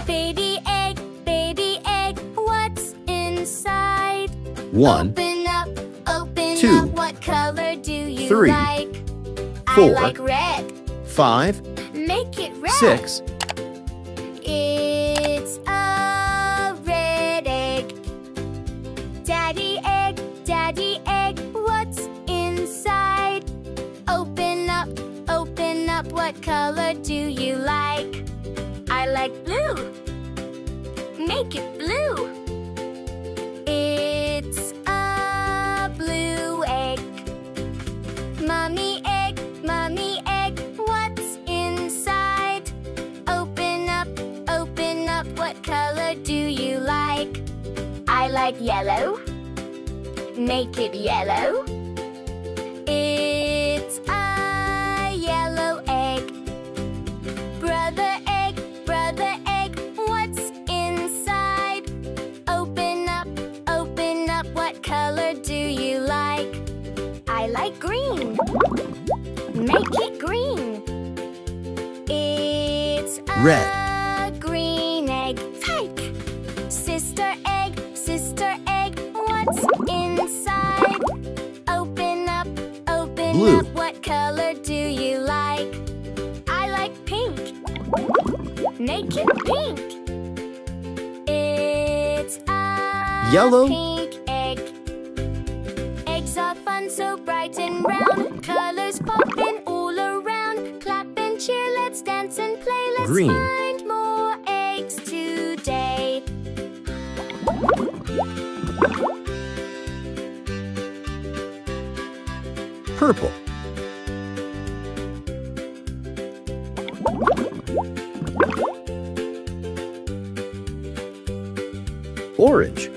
baby egg, what's inside? 1, Open up, 2, what color do you 3, like? 4, I like red. 5, Make it red. 6. It's a red egg. Daddy egg, what's inside? Open up, what color do you like? I like blue. Make it blue. It's a blue egg. Mommy egg, what's inside? Open up, what color do you like? I like yellow. Make it yellow. It's a yellow egg. Brother egg, what's inside? Open up, what color do you like? I like green. Make it green. It's a Red. green egg. Fake. Sister egg, what's inside? Open up, Blue. what color do you like? I like pink. Make it pink. It's a Yellow. pink egg. Eggs are fun, so bright and round. Colors popping all around. Clap and cheer, let's dance and play. Let's Green. find more eggs today. Purple. Orange.